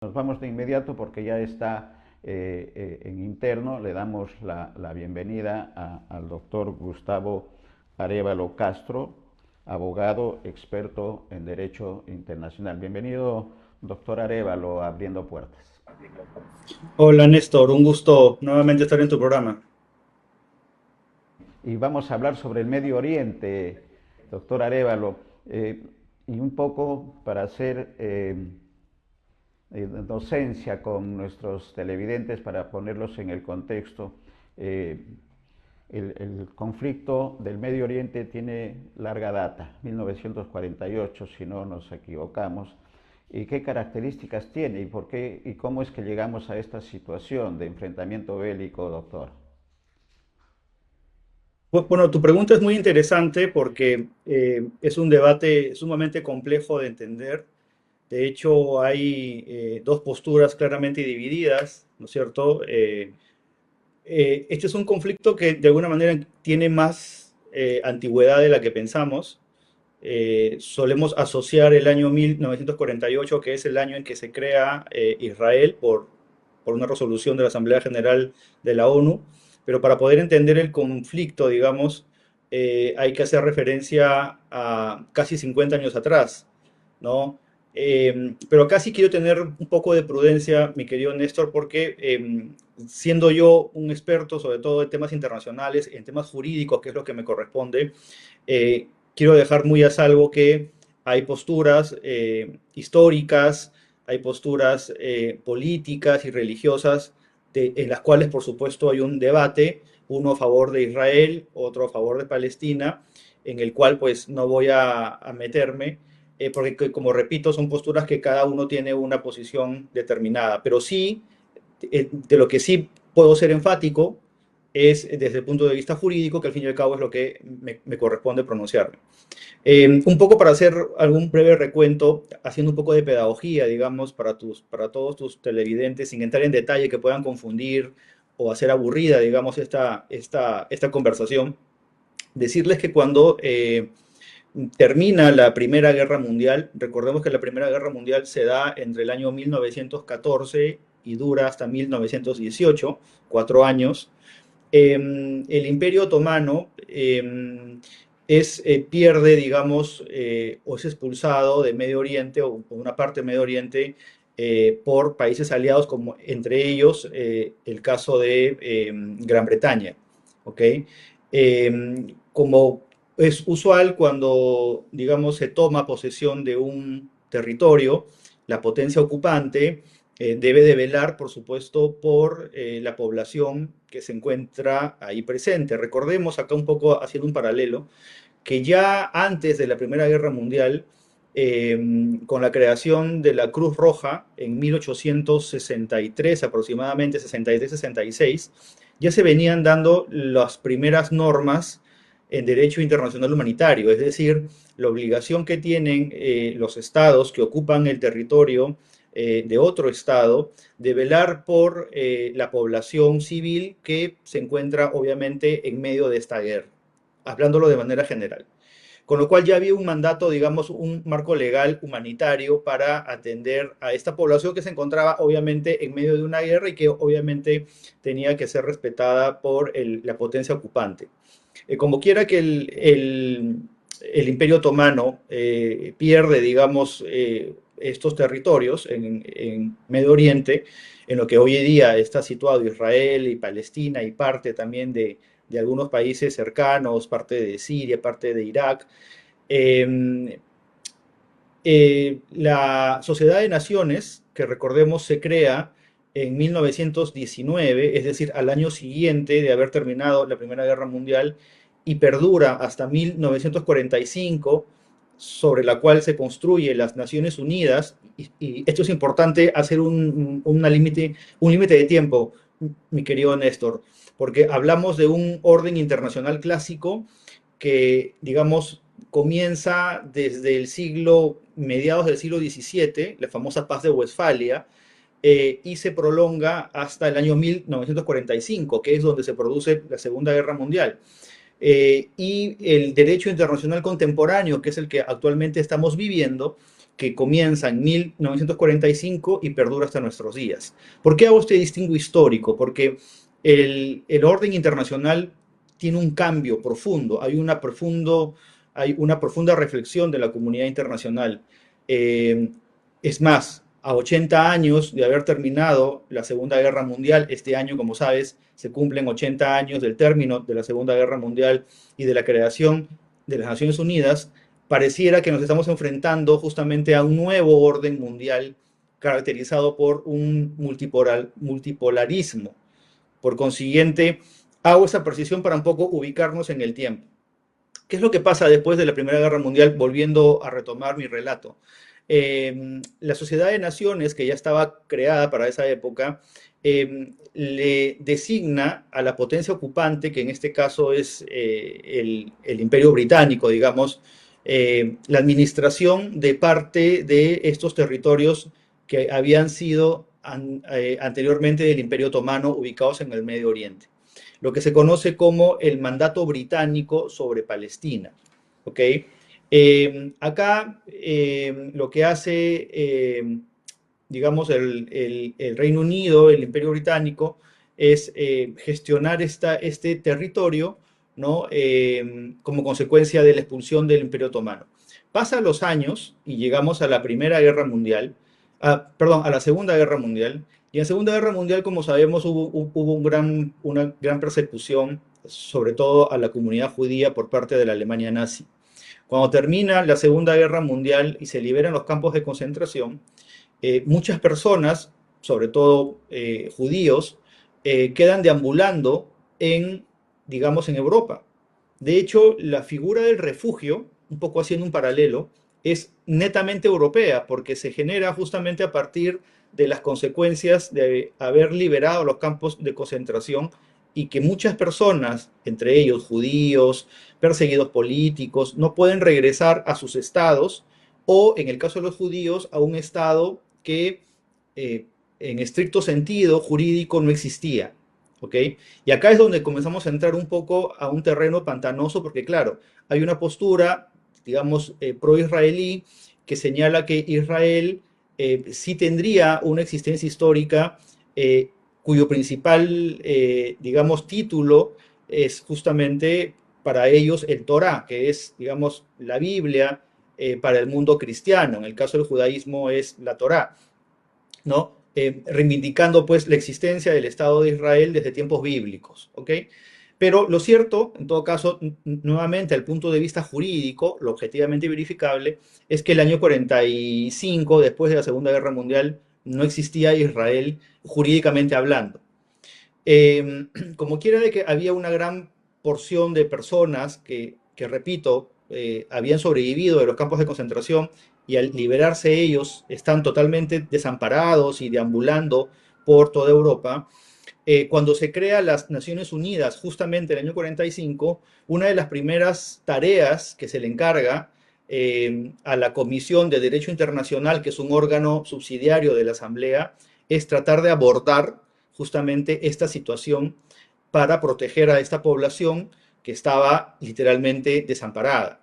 Nos vamos de inmediato porque ya está en interno. Le damos la bienvenida al doctor Gustavo Arévalo Castro, abogado experto en Derecho Internacional. Bienvenido, doctor Arévalo, Abriendo Puertas. Hola Néstor, un gusto nuevamente estar en tu programa. Y vamos a hablar sobre el Medio Oriente, doctor Arévalo, y un poco para hacer docencia con nuestros televidentes para ponerlos en el contexto. Eh, el conflicto del Medio Oriente tiene larga data, 1948 si no nos equivocamos. ¿Y qué características tiene y por qué y cómo es que llegamos a esta situación de enfrentamiento bélico, doctor? Bueno, tu pregunta es muy interesante porque es un debate sumamente complejo de entender. De hecho, hay dos posturas claramente divididas, ¿no es cierto? Este es un conflicto que de alguna manera tiene más antigüedad de la que pensamos. Solemos asociar el año 1948, que es el año en que se crea Israel por una resolución de la Asamblea General de la ONU, pero para poder entender el conflicto, digamos, hay que hacer referencia a casi 50 años atrás, ¿no? Pero acá sí quiero tener un poco de prudencia, mi querido Néstor, porque siendo yo un experto sobre todo en temas internacionales, en temas jurídicos, que es lo que me corresponde, quiero dejar muy a salvo que hay posturas históricas, hay posturas políticas y religiosas en las cuales, por supuesto, hay un debate, uno a favor de Israel, otro a favor de Palestina, en el cual pues no voy a meterme, porque como repito, son posturas que cada uno tiene una posición determinada, pero sí, de lo que sí puedo ser enfático es desde el punto de vista jurídico, que al fin y al cabo es lo que me corresponde pronunciarme. Un poco para hacer algún breve recuento, haciendo un poco de pedagogía, digamos, para todos tus televidentes, sin entrar en detalle que puedan confundir o hacer aburrida, digamos, esta conversación, decirles que cuando termina la Primera Guerra Mundial, recordemos que la Primera Guerra Mundial se da entre el año 1914 y dura hasta 1918, 4 años. El Imperio Otomano pierde, digamos, o es expulsado de Medio Oriente o por una parte de Medio Oriente por países aliados, como entre ellos el caso de Gran Bretaña. ¿Ok? Como es usual cuando, digamos, se toma posesión de un territorio, la potencia ocupante debe de velar, por supuesto, por la población que se encuentra ahí presente. Recordemos acá un poco haciendo un paralelo, que ya antes de la Primera Guerra Mundial, con la creación de la Cruz Roja en 1863 aproximadamente, 63-66, ya se venían dando las primeras normas en derecho internacional humanitario, es decir, la obligación que tienen los estados que ocupan el territorio de otro estado de velar por la población civil que se encuentra obviamente en medio de esta guerra, hablándolo de manera general. Con lo cual ya había un mandato, digamos, un marco legal humanitario para atender a esta población que se encontraba obviamente en medio de una guerra y que obviamente tenía que ser respetada por la potencia ocupante. Como quiera que el Imperio Otomano pierde, digamos, estos territorios en Medio Oriente, en lo que hoy en día está situado Israel y Palestina y parte también de algunos países cercanos, parte de Siria, parte de Irak. Eh, la Sociedad de Naciones, que recordemos se crea en 1919, es decir, al año siguiente de haber terminado la Primera Guerra Mundial, y perdura hasta 1945, sobre la cual se construye las Naciones Unidas, y esto es importante hacer un límite de tiempo, mi querido Néstor, porque hablamos de un orden internacional clásico que, digamos, comienza desde el mediados del siglo XVII, la famosa Paz de Westfalia, y se prolonga hasta el año 1945, que es donde se produce la Segunda Guerra Mundial. Y el derecho internacional contemporáneo, que es el que actualmente estamos viviendo, que comienza en 1945 y perdura hasta nuestros días. ¿Por qué hago este distingo histórico? Porque el orden internacional tiene un cambio profundo, hay una profunda reflexión de la comunidad internacional. Eh, es más, a 80 años de haber terminado la Segunda Guerra Mundial, este año, como sabes, se cumplen 80 años del término de la Segunda Guerra Mundial y de la creación de las Naciones Unidas, pareciera que nos estamos enfrentando justamente a un nuevo orden mundial caracterizado por un multipolarismo. Por consiguiente, hago esa precisión para un poco ubicarnos en el tiempo. ¿Qué es lo que pasa después de la Primera Guerra Mundial? Volviendo a retomar mi relato. La Sociedad de Naciones, que ya estaba creada para esa época, le designa a la potencia ocupante, que en este caso es el Imperio Británico, digamos, la administración de parte de estos territorios que habían sido anteriormente del Imperio Otomano, ubicados en el Medio Oriente, lo que se conoce como el mandato británico sobre Palestina. ¿Ok? Acá lo que hace, digamos, el Reino Unido, el Imperio Británico, es gestionar este territorio, ¿no? Como consecuencia de la expulsión del Imperio Otomano. Pasan los años y llegamos a la Primera Guerra Mundial, perdón, a la Segunda Guerra Mundial, y en la Segunda Guerra Mundial, como sabemos, hubo una gran persecución, sobre todo a la comunidad judía por parte de la Alemania nazi. Cuando termina la Segunda Guerra Mundial y se liberan los campos de concentración, muchas personas, sobre todo judíos, quedan deambulando digamos, en Europa. De hecho, la figura del refugio, un poco haciendo un paralelo, es netamente europea, porque se genera justamente a partir de las consecuencias de haber liberado los campos de concentración y que muchas personas, entre ellos judíos, perseguidos políticos, no pueden regresar a sus estados o, en el caso de los judíos, a un estado que en estricto sentido jurídico no existía. ¿Ok? Y acá es donde comenzamos a entrar un poco a un terreno pantanoso porque, claro, hay una postura, digamos, pro-israelí que señala que Israel sí tendría una existencia histórica cuyo principal, digamos, título es justamente para ellos el Torá, que es, digamos, la Biblia para el mundo cristiano. En el caso del judaísmo es la Torá, ¿no? Reivindicando pues la existencia del Estado de Israel desde tiempos bíblicos, ¿ok? Pero lo cierto, en todo caso, nuevamente al punto de vista jurídico, lo objetivamente verificable, es que el año 45, después de la Segunda Guerra Mundial, no existía Israel jurídicamente hablando. Como quiera de que había una gran porción de personas que repito, habían sobrevivido de los campos de concentración y al liberarse ellos están totalmente desamparados y deambulando por toda Europa. Cuando se crea las Naciones Unidas, justamente en el año 45, una de las primeras tareas que se le encarga a la Comisión de Derecho Internacional, que es un órgano subsidiario de la Asamblea, es tratar de abordar justamente esta situación para proteger a esta población que estaba literalmente desamparada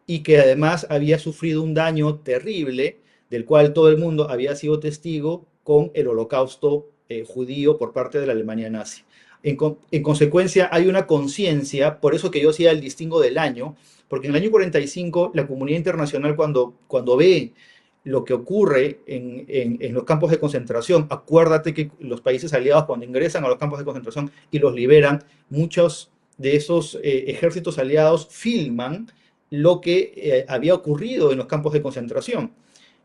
y que además había sufrido un daño terrible del cual todo el mundo había sido testigo con el holocausto judío por parte de la Alemania nazi. En consecuencia, hay una conciencia, por eso que yo hacía el distingo del año, porque en el año 45 la comunidad internacional cuando ve lo que ocurre en los campos de concentración, acuérdate que los países aliados cuando ingresan a los campos de concentración y los liberan, muchos de esos ejércitos aliados filman lo que había ocurrido en los campos de concentración.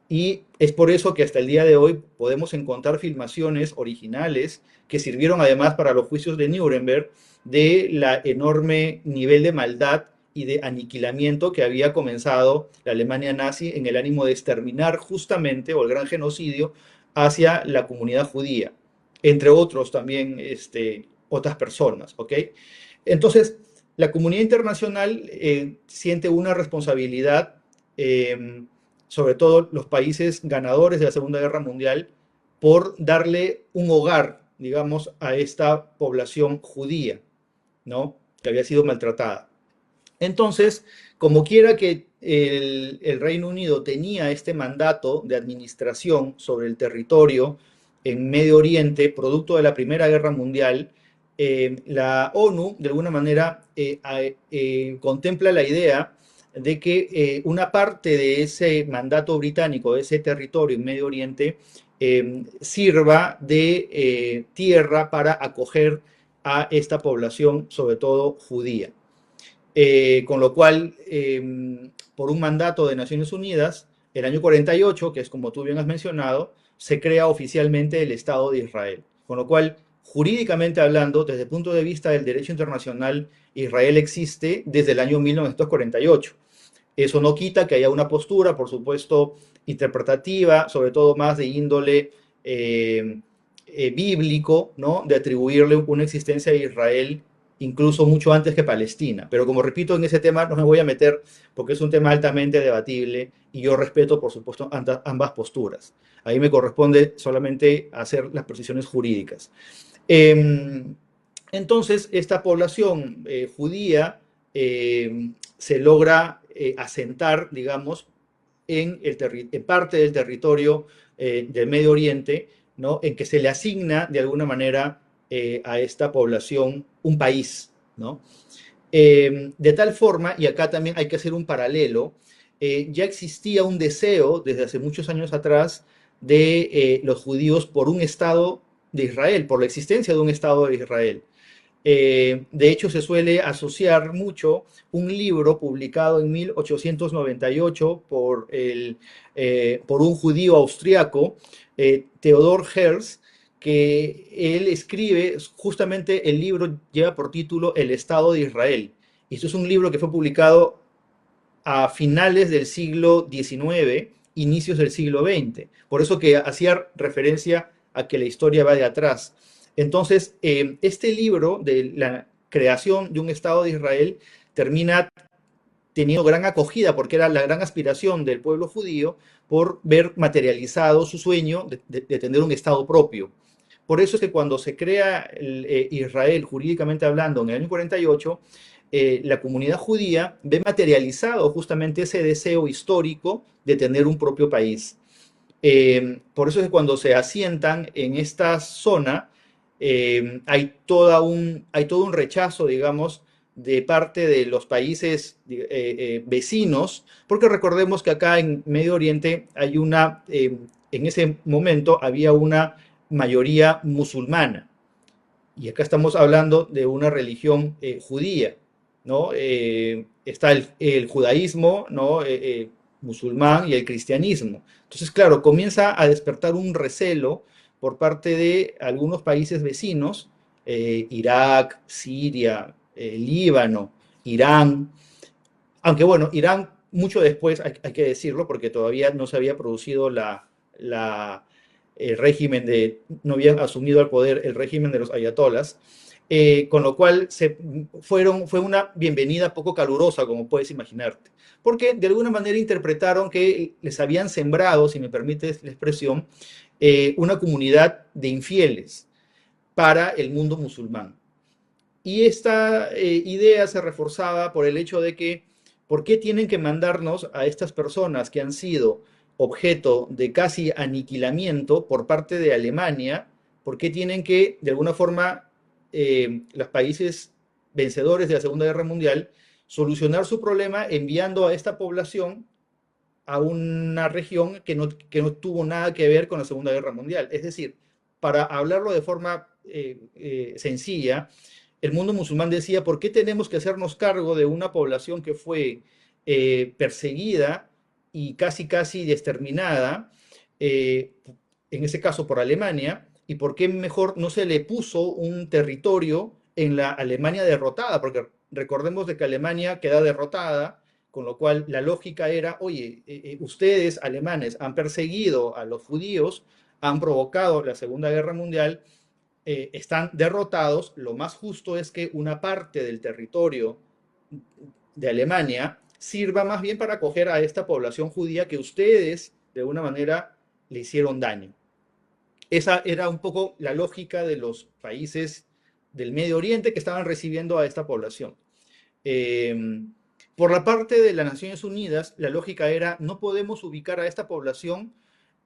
Y es por eso que hasta el día de hoy podemos encontrar filmaciones originales que sirvieron además para los juicios de Nuremberg de la enorme nivel de maldad y de aniquilamiento que había comenzado la Alemania nazi en el ánimo de exterminar justamente, o el gran genocidio, hacia la comunidad judía, entre otros también otras personas, ¿ok? Entonces, la comunidad internacional siente una responsabilidad, sobre todo los países ganadores de la Segunda Guerra Mundial, por darle un hogar, digamos, a esta población judía, ¿no? Que había sido maltratada. Entonces, como quiera que el Reino Unido tenía este mandato de administración sobre el territorio en Medio Oriente, producto de la Primera Guerra Mundial, la ONU, de alguna manera, contempla la idea de que una parte de ese mandato británico, de ese territorio en Medio Oriente, sirva de tierra para acoger a esta población, sobre todo judía. Con lo cual, por un mandato de Naciones Unidas, el año 48, que es como tú bien has mencionado, se crea oficialmente el Estado de Israel. Con lo cual, jurídicamente hablando, desde el punto de vista del derecho internacional, Israel existe desde el año 1948. Eso no quita que haya una postura, por supuesto, interpretativa, sobre todo más de índole bíblico, ¿no? De atribuirle una existencia a Israel incluso mucho antes que Palestina. Pero como repito, en ese tema no me voy a meter porque es un tema altamente debatible y yo respeto, por supuesto, ambas posturas. Ahí me corresponde solamente hacer las precisiones jurídicas. Entonces, esta población judía se logra asentar, digamos, en parte del territorio del Medio Oriente, ¿no? En que se le asigna de alguna manera a esta población un país, ¿no? De tal forma, y acá también hay que hacer un paralelo, ya existía un deseo desde hace muchos años atrás de los judíos por un Estado de Israel, por la existencia de un Estado de Israel. De hecho, se suele asociar mucho un libro publicado en 1898 por un judío austriaco, Theodor Herzl, que él escribe, justamente el libro lleva por título El Estado de Israel. Y esto es un libro que fue publicado a finales del siglo XIX, inicios del siglo XX. Por eso que hacía referencia a que la historia va de atrás. Entonces, este libro de la creación de un Estado de Israel termina teniendo gran acogida porque era la gran aspiración del pueblo judío por ver materializado su sueño de tener un Estado propio. Por eso es que cuando se crea Israel jurídicamente hablando en el año 48, la comunidad judía ve materializado justamente ese deseo histórico de tener un propio país. Por eso es que cuando se asientan en esta zona, hay todo un rechazo, digamos, de parte de los países vecinos, porque recordemos que acá en Medio Oriente hay en ese momento había una mayoría musulmana. Y acá estamos hablando de una religión judía, ¿no? Está el judaísmo, ¿no? Musulmán y el cristianismo. Entonces, claro, comienza a despertar un recelo por parte de algunos países vecinos, Irak, Siria, Líbano, Irán, aunque bueno, Irán mucho después, hay que decirlo, porque todavía no se había producido el régimen no había asumido el poder el régimen de los ayatolas, con lo cual fue una bienvenida poco calurosa, como puedes imaginarte, porque de alguna manera interpretaron que les habían sembrado, si me permites la expresión, una comunidad de infieles para el mundo musulmán. Y esta idea se reforzaba por el hecho de que, ¿por qué tienen que mandarnos a estas personas que han sido objeto de casi aniquilamiento por parte de Alemania? ¿Por qué tienen que, de alguna forma, los países vencedores de la Segunda Guerra Mundial solucionar su problema enviando a esta población a una región que no tuvo nada que ver con la Segunda Guerra Mundial? Es decir, para hablarlo de forma sencilla, el mundo musulmán decía, ¿por qué tenemos que hacernos cargo de una población que fue perseguida y casi exterminada, en ese caso por Alemania, y por qué mejor no se le puso un territorio en la Alemania derrotada? Porque recordemos de que Alemania queda derrotada, con lo cual la lógica era, oye, ustedes alemanes han perseguido a los judíos, han provocado la Segunda Guerra Mundial, están derrotados, lo más justo es que una parte del territorio de Alemania sirva más bien para acoger a esta población judía que ustedes de alguna manera le hicieron daño. Esa era un poco la lógica de los países del Medio Oriente que estaban recibiendo a esta población. Por la parte de las Naciones Unidas, la lógica era, no podemos ubicar a esta población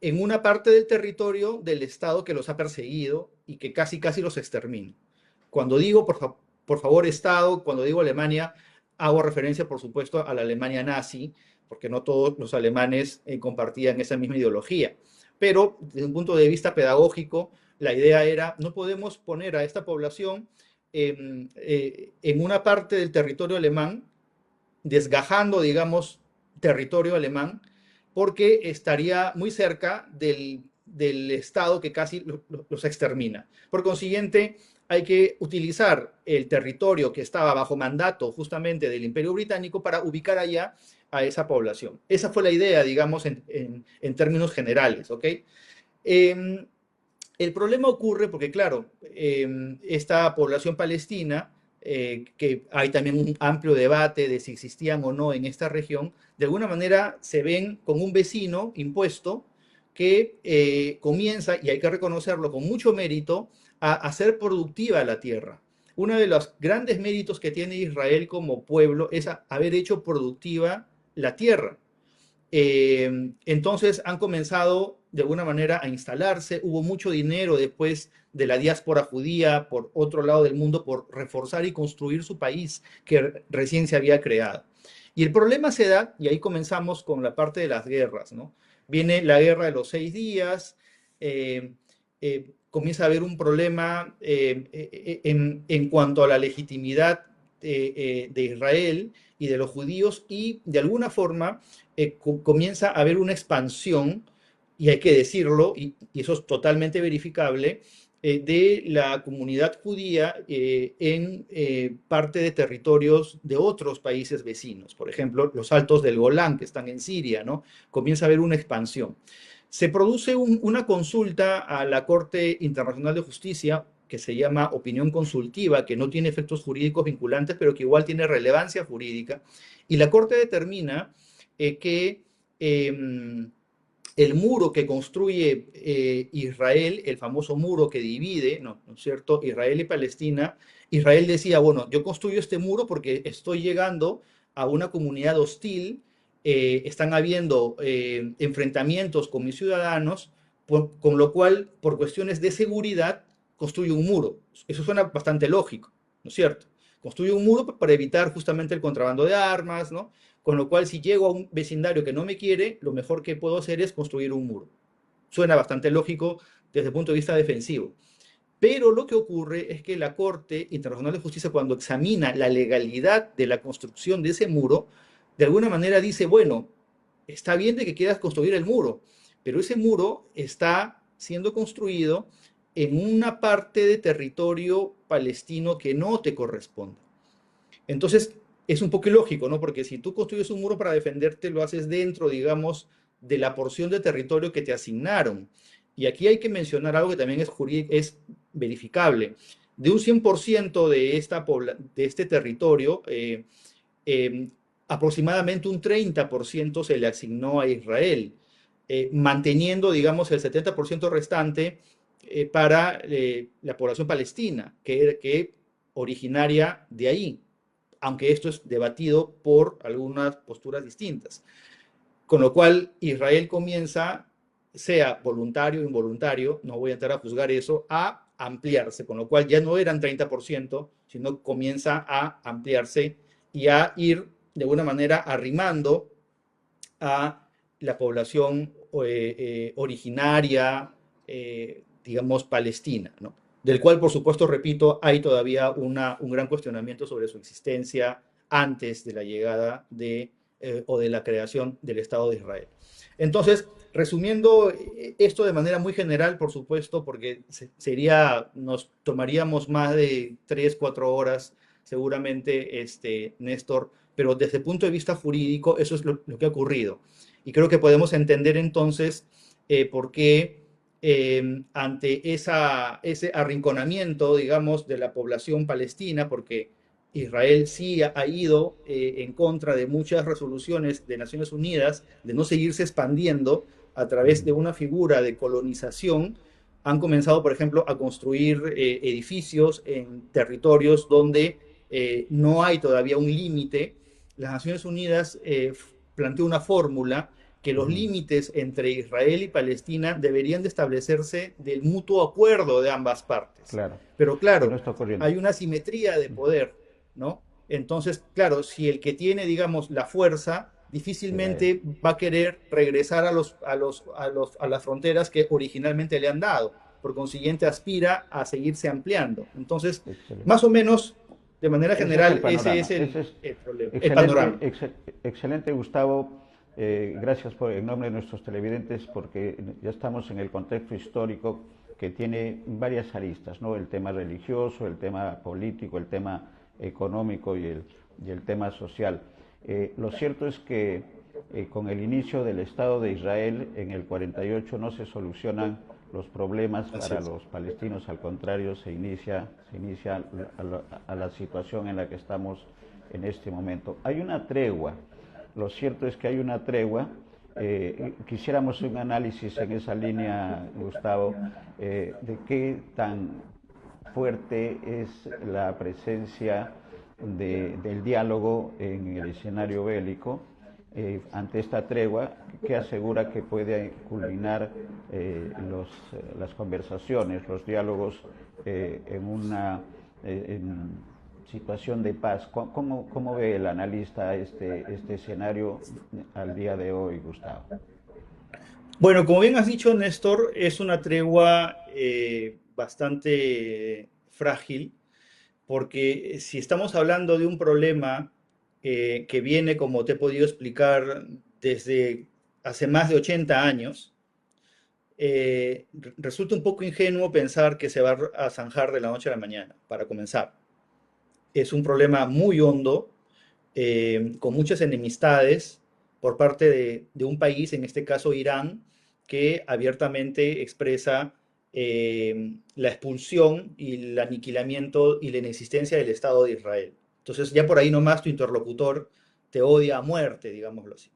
en una parte del territorio del Estado que los ha perseguido y que casi casi los extermina. Cuando digo, por favor, Estado, cuando digo Alemania, hago referencia, por supuesto, a la Alemania nazi, porque no todos los alemanes compartían esa misma ideología. Pero desde un punto de vista pedagógico, la idea era, no podemos poner a esta población en una parte del territorio alemán, desgajando, digamos, territorio alemán, porque estaría muy cerca del Estado que casi los extermina. Por consiguiente, hay que utilizar el territorio que estaba bajo mandato justamente del Imperio Británico para ubicar allá a esa población. Esa fue la idea, digamos, en términos generales, ¿ok? El problema ocurre porque, claro, esta población palestina, que hay también un amplio debate de si existían o no en esta región, de alguna manera se ven con un vecino impuesto que comienza, y hay que reconocerlo con mucho mérito, a hacer productiva la tierra. Uno de los grandes méritos que tiene Israel como pueblo es haber hecho productiva la tierra. Entonces han comenzado de alguna manera a instalarse, hubo mucho dinero después de la diáspora judía por otro lado del mundo por reforzar y construir su país que recién se había creado. Y el problema se da, y ahí comenzamos con la parte de las guerras, ¿no? Viene la guerra de los 6 días, comienza a haber un problema en cuanto a la legitimidad de Israel y de los judíos, y de alguna forma comienza a haber una expansión, y hay que decirlo, y eso es totalmente verificable, de la comunidad judía en parte de territorios de otros países vecinos. Por ejemplo, los Altos del Golán, que están en Siria, ¿no? Comienza a haber una expansión. Se produce una consulta a la Corte Internacional de Justicia que se llama opinión consultiva, que no tiene efectos jurídicos vinculantes, pero que igual tiene relevancia jurídica, y la Corte determina que el muro que construye Israel, el famoso muro que divide, ¿no es cierto?, Israel y Palestina, Israel decía, bueno, yo construyo este muro porque estoy llegando a una comunidad hostil, están habiendo enfrentamientos con mis ciudadanos, con lo cual, por cuestiones de seguridad, construye un muro. Eso suena bastante lógico, ¿no es cierto? Construye un muro para evitar justamente el contrabando de armas, ¿no? Con lo cual, si llego a un vecindario que no me quiere, lo mejor que puedo hacer es construir un muro. Suena bastante lógico desde el punto de vista defensivo. Pero lo que ocurre es que la Corte Internacional de Justicia, cuando examina la legalidad de la construcción de ese muro, de alguna manera dice, bueno, está bien de que quieras construir el muro, pero ese muro está siendo construido en una parte de territorio palestino que no te corresponde. Entonces, es un poco ilógico, ¿no? Porque si tú construyes un muro para defenderte, lo haces dentro, digamos, de la porción de territorio que te asignaron. Y aquí hay que mencionar algo que también es verificable. De un 100% de este territorio, aproximadamente un 30% se le asignó a Israel, manteniendo, digamos, el 70% restante para la población palestina, que originaria de ahí, aunque esto es debatido por algunas posturas distintas. Con lo cual, Israel comienza, sea voluntario o involuntario, no voy a entrar a juzgar eso, a ampliarse, con lo cual ya no eran 30%, sino comienza a ampliarse y a ir de alguna manera arrimando a la población originaria, digamos, palestina, ¿no? Del cual, por supuesto, repito, hay todavía un gran cuestionamiento sobre su existencia antes de la llegada o de la creación del Estado de Israel. Entonces, resumiendo esto de manera muy general, por supuesto, porque nos tomaríamos más de 3, 4 horas, seguramente, Néstor, pero desde el punto de vista jurídico, eso es lo que ha ocurrido. Y creo que podemos entender entonces por qué ante ese arrinconamiento, digamos, de la población palestina, porque Israel sí ha ido en contra de muchas resoluciones de Naciones Unidas, de no seguirse expandiendo a través de una figura de colonización, han comenzado, por ejemplo, a construir edificios en territorios donde no hay todavía un límite las Naciones Unidas planteó una fórmula que los Ujú. límites entre Israel y Palestina deberían de establecerse del mutuo acuerdo de ambas partes. Claro, Pero y no claro, está ocurriendo. hay una simetría de Mm. poder, ¿no? Entonces, claro, si el que tiene, digamos, la fuerza, Israel. difícilmente va a querer regresar a las fronteras que originalmente le han dado. Por consiguiente, aspira a seguirse ampliando. Entonces, Excelente. más o menos, de manera Ese es el general, ese es panorama. Ese es el problema, el excelente, panorama. excelente, Gustavo. Gracias por, en nombre de nuestros televidentes, porque ya estamos en el contexto histórico que tiene varias aristas, ¿no? El tema religioso, el tema político, el tema económico y el tema social. Lo cierto es que con el inicio del Estado de Israel en el 48 no se solucionan los problemas Así para es. los palestinos, al contrario, se inicia a la situación en la que estamos en este momento. Hay una tregua, lo cierto es que hay una tregua. Quisiéramos un análisis en esa línea, Gustavo, de qué tan fuerte es la presencia del diálogo en el escenario bélico ante esta tregua que asegura que puede culminar las conversaciones, los diálogos en una en situación de paz. ¿Cómo ve el analista este escenario al día de hoy, Gustavo? Bueno, como bien has dicho, Néstor, es una tregua bastante frágil, porque si estamos hablando de un problema que viene, como te he podido explicar, desde hace más de 80 años, resulta un poco ingenuo pensar que se va a zanjar de la noche a la mañana, para comenzar. Es un problema muy hondo, con muchas enemistades por parte de un país, en este caso Irán, que abiertamente expresa la expulsión y el aniquilamiento y la inexistencia del Estado de Israel. Entonces ya por ahí nomás tu interlocutor te odia a muerte, digámoslo así.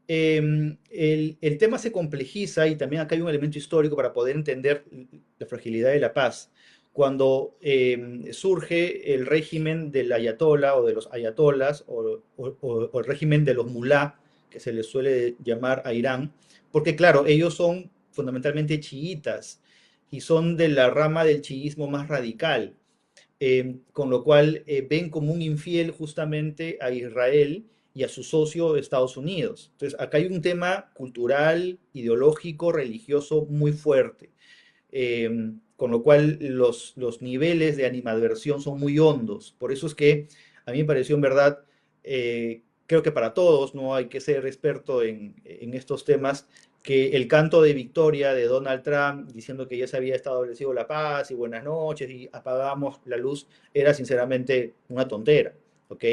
El tema se complejiza y también acá hay un elemento histórico para poder entender la fragilidad de la paz. Cuando surge el régimen del ayatolá o de los ayatolas o el régimen de los mulá, que se les suele llamar a Irán, porque claro, ellos son fundamentalmente chiitas y son de la rama del chiismo más radical, con lo cual ven como un infiel justamente a Israel y a su socio Estados Unidos. Entonces, acá hay un tema cultural, ideológico, religioso muy fuerte, con lo cual los niveles de animadversión son muy hondos. Por eso es que a mí me pareció en verdad, creo que para todos, no hay que ser experto en estos temas, que el canto de victoria de Donald Trump diciendo que ya se había establecido la paz y buenas noches y apagamos la luz era sinceramente una tontera, ¿ok?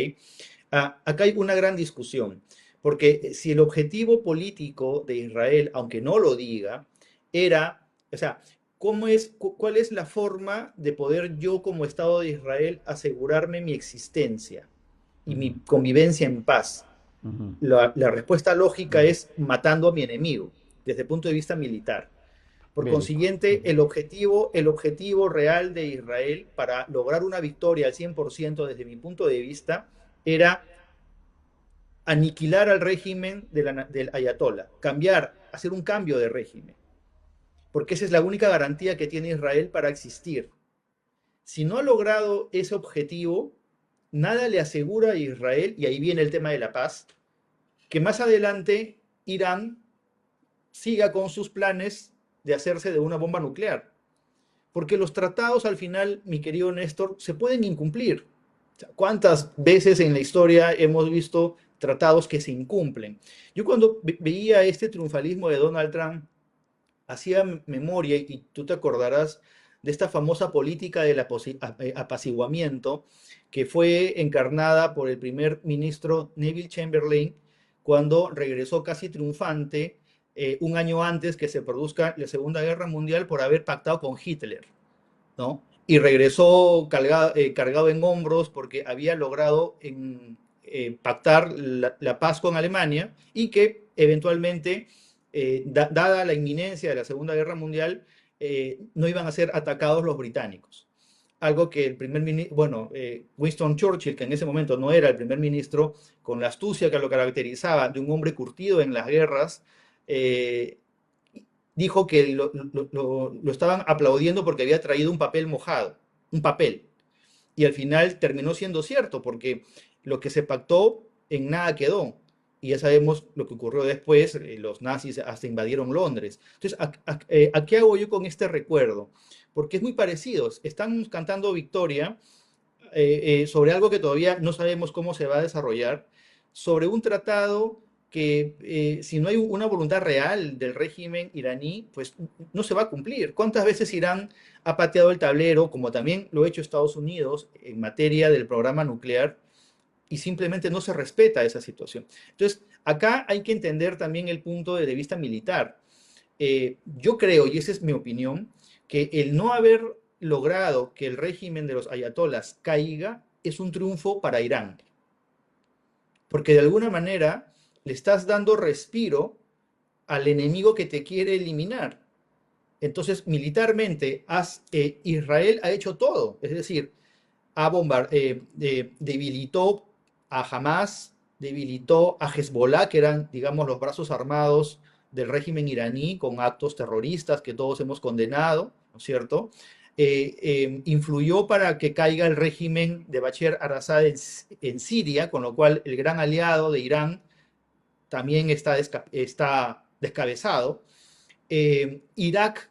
Acá hay una gran discusión, porque si el objetivo político de Israel, aunque no lo diga, era, o sea, ¿cuál es la forma de poder yo como Estado de Israel asegurarme mi existencia y Ujú, mi convivencia en paz? ujú. La respuesta lógica es matando a mi enemigo desde el punto de vista militar. Por Bélico. consiguiente, Ujú. el objetivo real de Israel para lograr una victoria al 100% desde mi punto de vista era aniquilar al régimen del ayatollah, cambiar, hacer un cambio de régimen, porque esa es la única garantía que tiene Israel para existir. Si no ha logrado ese objetivo, nada le asegura a Israel, y ahí viene el tema de la paz, que más adelante Irán siga con sus planes de hacerse de una bomba nuclear. Porque los tratados al final, mi querido Néstor, se pueden incumplir. O sea, ¿cuántas veces en la historia hemos visto tratados que se incumplen? Yo cuando veía este triunfalismo de Donald Trump, hacía memoria, y tú te acordarás de esta famosa política del apaciguamiento que fue encarnada por el primer ministro Neville Chamberlain cuando regresó casi triunfante un año antes que se produzca la Segunda Guerra Mundial por haber pactado con Hitler, ¿no? Y regresó cargado en hombros porque había logrado pactar la paz con Alemania y que eventualmente, dada la inminencia de la Segunda Guerra Mundial, no iban a ser atacados los británicos. algo que el primer ministro, bueno, Winston Churchill, que en ese momento no era el primer ministro, con la astucia que lo caracterizaba de un hombre curtido en las guerras, eh, dijo que lo estaban aplaudiendo porque había traído un papel mojado, un papel. Y al final terminó siendo cierto, porque lo que se pactó en nada quedó. Y ya sabemos lo que ocurrió después, los nazis hasta invadieron Londres. Entonces, ¿a qué hago yo con este recuerdo? Porque es muy parecido. Están cantando victoria sobre algo que todavía no sabemos cómo se va a desarrollar, sobre un tratado que si no hay una voluntad real del régimen iraní, pues no se va a cumplir. ¿Cuántas veces Irán ha pateado el tablero, como también lo ha hecho Estados Unidos en materia del programa nuclear, y simplemente no se respeta esa situación? Entonces, acá hay que entender también el punto de vista militar. Yo creo, y esa es mi opinión, que el no haber logrado que el régimen de los ayatolás caiga es un triunfo para Irán, porque de alguna manera le estás dando respiro al enemigo que te quiere eliminar. Entonces, militarmente, Israel ha hecho todo, es decir, debilitó a Hamas, debilitó a Hezbollah, que eran, digamos, los brazos armados del régimen iraní con actos terroristas que todos hemos condenado, ¿no es cierto? Influyó para que caiga el régimen de Bashar al-Assad en Siria, con lo cual el gran aliado de Irán también está descabezado. Irak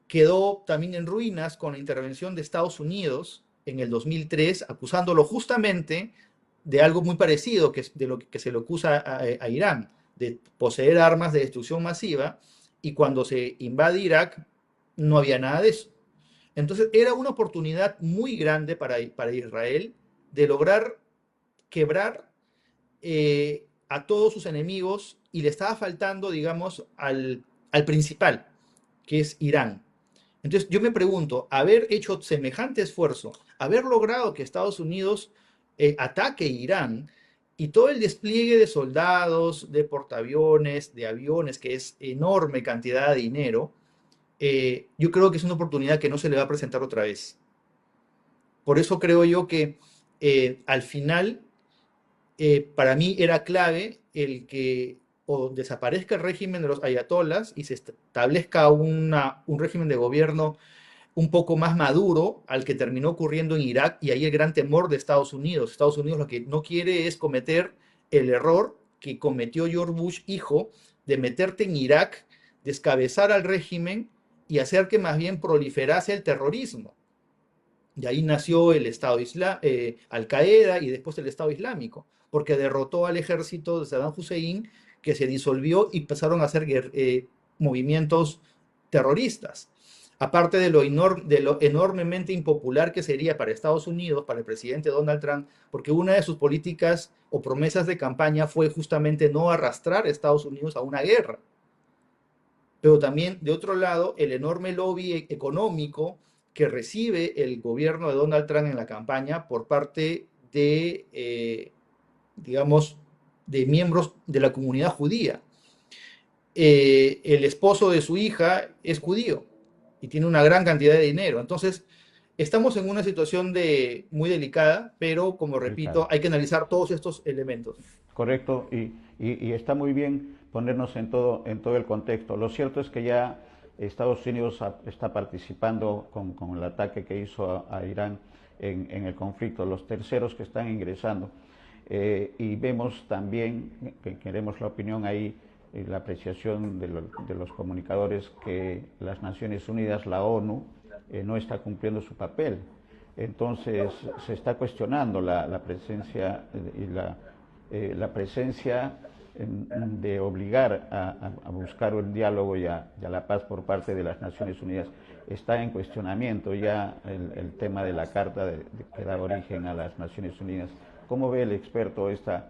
quedó también en ruinas con la intervención de Estados Unidos en el 2003, acusándolo justamente de algo muy parecido que de lo que se le acusa a Irán, de poseer armas de destrucción masiva, y cuando se invade Irak no había nada de eso. Entonces era una oportunidad muy grande para Israel de lograr quebrar a todos sus enemigos, y le estaba faltando, digamos, al principal, que es Irán. Entonces yo me pregunto, haber hecho semejante esfuerzo, haber logrado que Estados Unidos ataque Irán, y todo el despliegue de soldados, de portaaviones, de aviones, que es enorme cantidad de dinero, yo creo que es una oportunidad que no se le va a presentar otra vez. Por eso creo yo que al final, para mí era clave el que o desaparezca el régimen de los ayatolás y se establezca un régimen de gobierno un poco más maduro al que terminó ocurriendo en Irak, y ahí el gran temor de Estados Unidos. Estados Unidos lo que no quiere es cometer el error que cometió George Bush hijo, de meterte en Irak, descabezar al régimen y hacer que más bien proliferase el terrorismo. De ahí nació el Estado Al-Qaeda y después el Estado Islámico, porque derrotó al ejército de Saddam Hussein, que se disolvió y empezaron a hacer movimientos terroristas. Aparte de lo enormemente impopular que sería para Estados Unidos, para el presidente Donald Trump, porque una de sus políticas o promesas de campaña fue justamente no arrastrar a Estados Unidos a una guerra. Pero también, de otro lado, el enorme lobby económico que recibe el gobierno de Donald Trump en la campaña por parte de, digamos, de miembros de la comunidad judía. El esposo de su hija es judío y tiene una gran cantidad de dinero. Entonces, estamos en una situación muy delicada, pero como repito, Ricardo. hay que analizar todos estos elementos. Correcto, y está muy bien ponernos en todo el contexto. Lo cierto es que ya Estados Unidos está participando con el ataque que hizo a Irán en el conflicto, los terceros que están ingresando. Y vemos también, que queremos la opinión ahí, la apreciación de los comunicadores, que las Naciones Unidas, la ONU, no está cumpliendo su papel. Entonces se está cuestionando la presencia y la presencia de obligar a buscar un diálogo y a la paz por parte de las Naciones Unidas. Está en cuestionamiento ya el tema de la carta que da origen a las Naciones Unidas. ¿Cómo ve el experto esta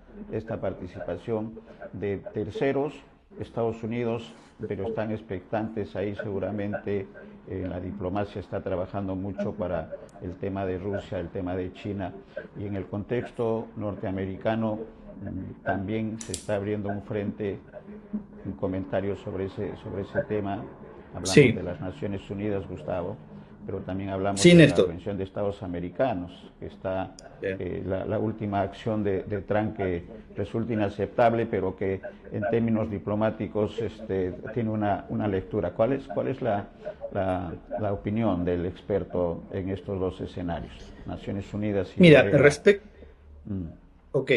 participación de terceros? Estados Unidos, pero están expectantes ahí seguramente. La diplomacia está trabajando mucho para el tema de Rusia, el tema de China, y en el contexto norteamericano también se está abriendo un frente, un comentario sobre ese tema. Hablamos Sí, de las Naciones Unidas, Gustavo, pero también hablamos Sí, de la Néstor. Organización de Estados Americanos, que está Bien. la última acción de Trump que resulta inaceptable, pero que en términos diplomáticos tiene una lectura. ¿Cuál es la opinión del experto en estos dos escenarios, Naciones Unidas y Mira, Corea? Mm, ok.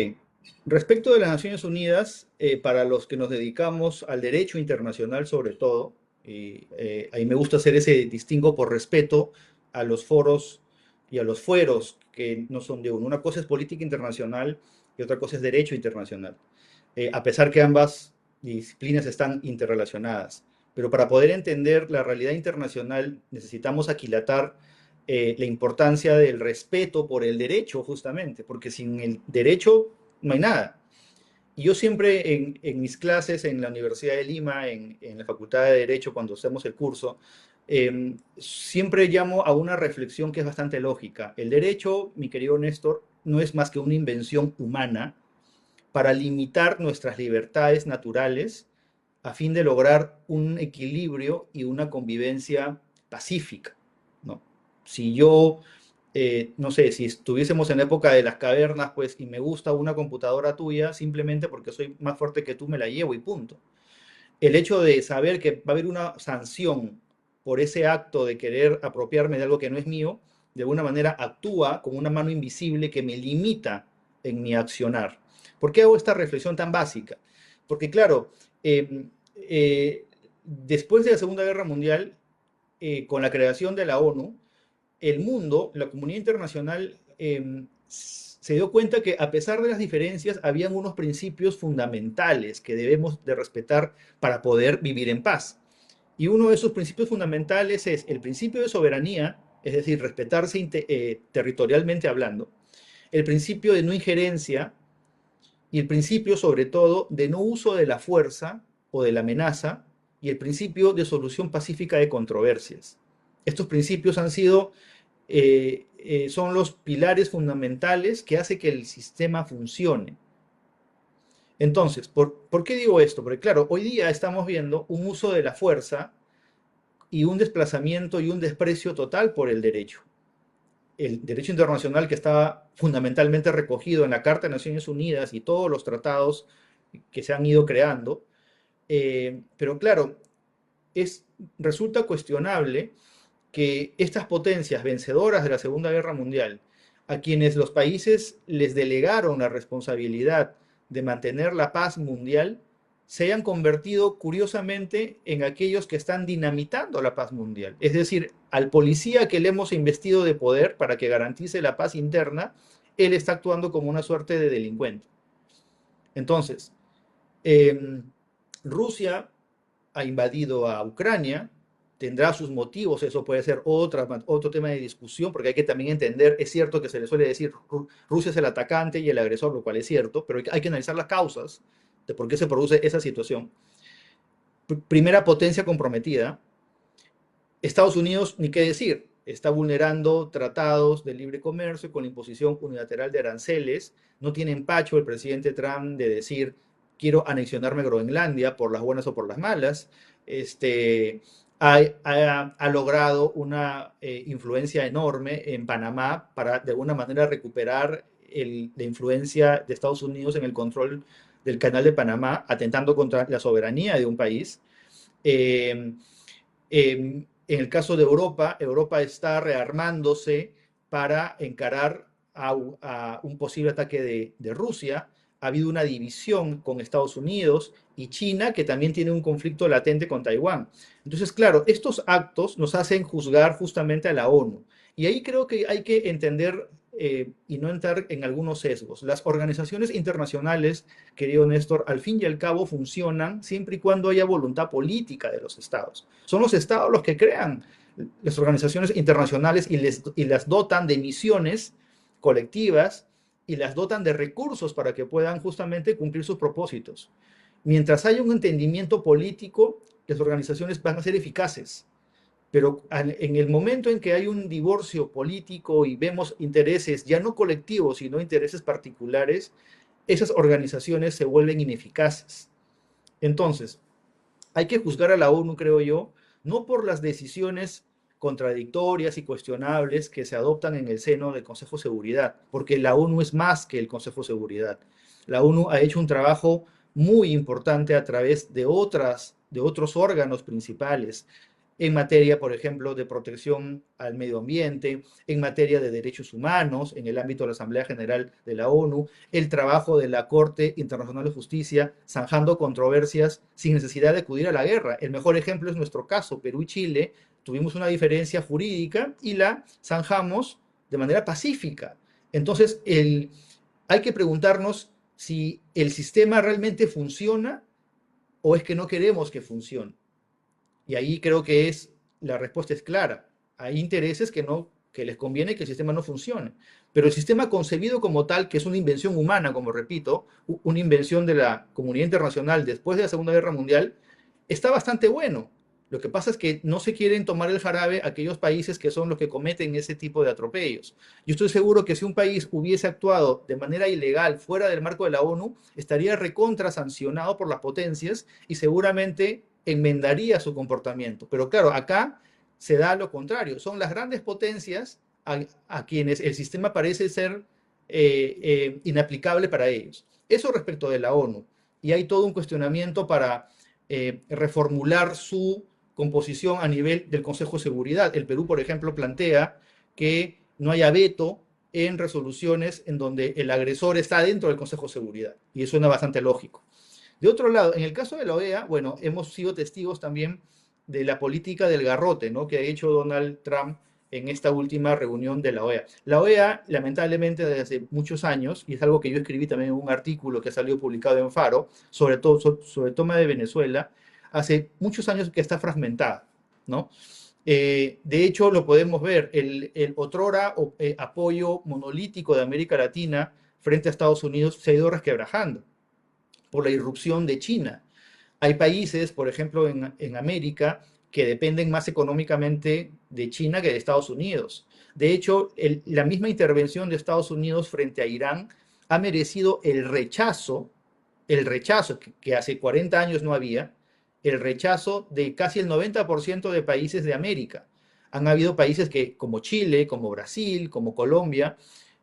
Respecto de las Naciones Unidas, para los que nos dedicamos al derecho internacional sobre todo, y ahí me gusta hacer ese distingo por respeto a los foros y a los fueros que no son de uno. Una cosa es política internacional y otra cosa es derecho internacional, a pesar que ambas disciplinas están interrelacionadas. Pero para poder entender la realidad internacional necesitamos aquilatar la importancia del respeto por el derecho, justamente, porque sin el derecho no hay nada. Y yo siempre en mis clases en la Universidad de Lima, en la Facultad de Derecho, cuando hacemos el curso, siempre llamo a una reflexión que es bastante lógica. El derecho, mi querido Néstor, no es más que una invención humana para limitar nuestras libertades naturales a fin de lograr un equilibrio y una convivencia pacífica, ¿no? Si yo, no sé, si estuviésemos en la época de las cavernas, pues, y me gusta una computadora tuya, simplemente porque soy más fuerte que tú, me la llevo y punto. El hecho de saber que va a haber una sanción por ese acto de querer apropiarme de algo que no es mío, de alguna manera actúa como una mano invisible que me limita en mi accionar. ¿Por qué hago esta reflexión tan básica? Porque claro, después de la Segunda Guerra Mundial, con la creación de la ONU, el mundo, la comunidad internacional, se dio cuenta que a pesar de las diferencias, habían unos principios fundamentales que debemos de respetar para poder vivir en paz. Y uno de esos principios fundamentales es el principio de soberanía, es decir, respetarse territorialmente hablando, el principio de no injerencia y el principio, sobre todo, de no uso de la fuerza o de la amenaza y el principio de solución pacífica de controversias. Estos principios han sido son los pilares fundamentales que hace que el sistema funcione. Entonces, ¿por qué digo esto? Porque claro, hoy día estamos viendo un uso de la fuerza y un desplazamiento y un desprecio total por el derecho. El derecho internacional que está fundamentalmente recogido en la Carta de Naciones Unidas y todos los tratados que se han ido creando. Pero claro, resulta cuestionable que estas potencias vencedoras de la Segunda Guerra Mundial, a quienes los países les delegaron la responsabilidad de mantener la paz mundial, se hayan convertido curiosamente en aquellos que están dinamitando la paz mundial. Es decir, al policía que le hemos investido de poder para que garantice la paz interna, él está actuando como una suerte de delincuente. Entonces, eh, Rusia ha invadido a Ucrania, tendrá sus motivos, eso puede ser otro tema de discusión, porque hay que también entender, es cierto que se le suele decir Rusia es el atacante y el agresor, lo cual es cierto, pero hay que analizar las causas de por qué se produce esa situación. Primera potencia comprometida, Estados Unidos, ni qué decir, está vulnerando tratados de libre comercio con la imposición unilateral de aranceles, no tiene empacho el presidente Trump de decir quiero anexionarme Groenlandia por las buenas o por las malas, ha logrado una influencia enorme en Panamá para de alguna manera recuperar la influencia de Estados Unidos en el control del canal de Panamá, atentando contra la soberanía de un país. Eh, en el caso de Europa, Europa está rearmándose para encarar a un posible ataque de Rusia. Ha habido una división con Estados Unidos y China, que también tiene un conflicto latente con Taiwán. Entonces, claro, estos actos nos hacen juzgar justamente a la ONU. Y ahí creo que hay que entender y no entrar en algunos sesgos. Las organizaciones internacionales, querido Néstor, al fin y al cabo funcionan siempre y cuando haya voluntad política de los estados. Son los estados los que crean las organizaciones internacionales y las dotan de misiones colectivas y las dotan de recursos para que puedan justamente cumplir sus propósitos. Mientras haya un entendimiento político, las organizaciones van a ser eficaces. Pero en el momento en que hay un divorcio político y vemos intereses ya no colectivos, sino intereses particulares, esas organizaciones se vuelven ineficaces. Entonces, hay que juzgar a la ONU, creo yo, no por las decisiones contradictorias y cuestionables que se adoptan en el seno del Consejo de Seguridad, porque la ONU es más que el Consejo de Seguridad. La ONU ha hecho un trabajo muy importante a través de otros órganos principales en materia, por ejemplo, de protección al medio ambiente, en materia de derechos humanos, en el ámbito de la Asamblea General de la ONU, el trabajo de la Corte Internacional de Justicia, zanjando controversias sin necesidad de acudir a la guerra. El mejor ejemplo es nuestro caso, Perú y Chile. Tuvimos una diferencia jurídica y la zanjamos de manera pacífica. Entonces, hay que preguntarnos si el sistema realmente funciona o es que no queremos que funcione. Y ahí creo que la respuesta es clara. Hay intereses que les conviene que el sistema no funcione. Pero el sistema concebido como tal, que es una invención humana, como repito, una invención de la comunidad internacional después de la Segunda Guerra Mundial, está bastante bueno. Lo que pasa es que no se quieren tomar el jarabe aquellos países que son los que cometen ese tipo de atropellos. Yo estoy seguro que si un país hubiese actuado de manera ilegal fuera del marco de la ONU, estaría recontra sancionado por las potencias y seguramente enmendaría su comportamiento. Pero claro, acá se da lo contrario. Son las grandes potencias a quienes el sistema parece ser inaplicable para ellos. Eso respecto de la ONU. Y hay todo un cuestionamiento para reformular su composición a nivel del Consejo de Seguridad. El Perú, por ejemplo, plantea que no haya veto en resoluciones en donde el agresor está dentro del Consejo de Seguridad. Y eso suena bastante lógico. De otro lado, en el caso de la OEA, bueno, hemos sido testigos también de la política del garrote, ¿no?, que ha hecho Donald Trump en esta última reunión de la OEA. La OEA, lamentablemente, desde hace muchos años, y es algo que yo escribí también en un artículo que ha salido publicado en Faro, sobre todo sobre el tema de Venezuela, hace muchos años que está fragmentada, ¿no? De hecho, lo podemos ver, el otrora apoyo monolítico de América Latina frente a Estados Unidos se ha ido resquebrajando por la irrupción de China. Hay países, por ejemplo, en América, que dependen más económicamente de China que de Estados Unidos. De hecho, la misma intervención de Estados Unidos frente a Irán ha merecido el rechazo que hace 40 años no había, el rechazo de casi el 90% de países de América. Han habido países como Chile, como Brasil, como Colombia,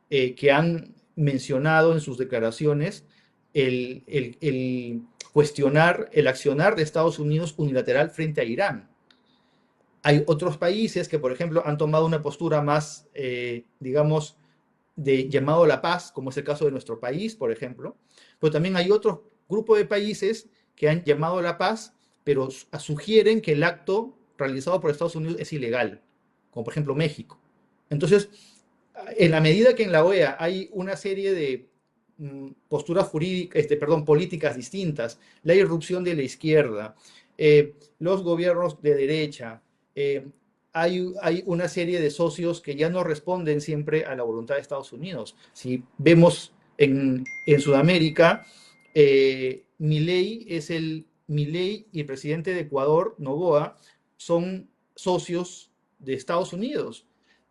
que han mencionado en sus declaraciones el cuestionar el accionar de Estados Unidos unilateral frente a Irán. Hay otros países que, por ejemplo, han tomado una postura más, digamos, de llamado a la paz, como es el caso de nuestro país, por ejemplo, pero también hay otro grupo de países que han llamado a la paz, pero sugieren que el acto realizado por Estados Unidos es ilegal, como por ejemplo México. Entonces, en la medida que en la OEA hay una serie de posturas jurídicas, políticas distintas, la irrupción de la izquierda, los gobiernos de derecha, hay una serie de socios que ya no responden siempre a la voluntad de Estados Unidos. Si vemos en Sudamérica, Milei y el presidente de Ecuador, Noboa, son socios de Estados Unidos.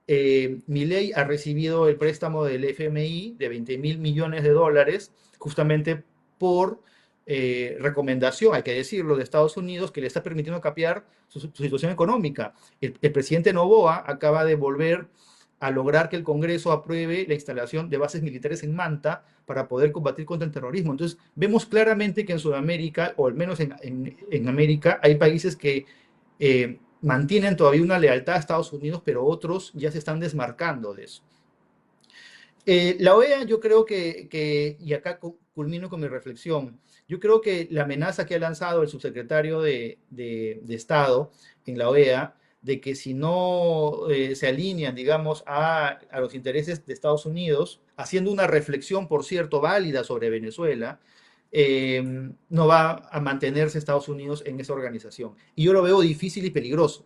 Milei ha recibido el préstamo del FMI de 20.000 millones de dólares justamente por recomendación, hay que decirlo, de Estados Unidos, que le está permitiendo capear su situación económica. El presidente Noboa acaba de volver a lograr que el Congreso apruebe la instalación de bases militares en Manta para poder combatir contra el terrorismo. Entonces, vemos claramente que en Sudamérica, o al menos en América, hay países que mantienen todavía una lealtad a Estados Unidos, pero otros ya se están desmarcando de eso. La OEA, yo creo y acá culmino con mi reflexión, yo creo que la amenaza que ha lanzado el subsecretario de Estado en la OEA, de que si no se alinean, digamos, a los intereses de Estados Unidos, haciendo una reflexión, por cierto, válida sobre Venezuela, no va a mantenerse Estados Unidos en esa organización. Y yo lo veo difícil y peligroso.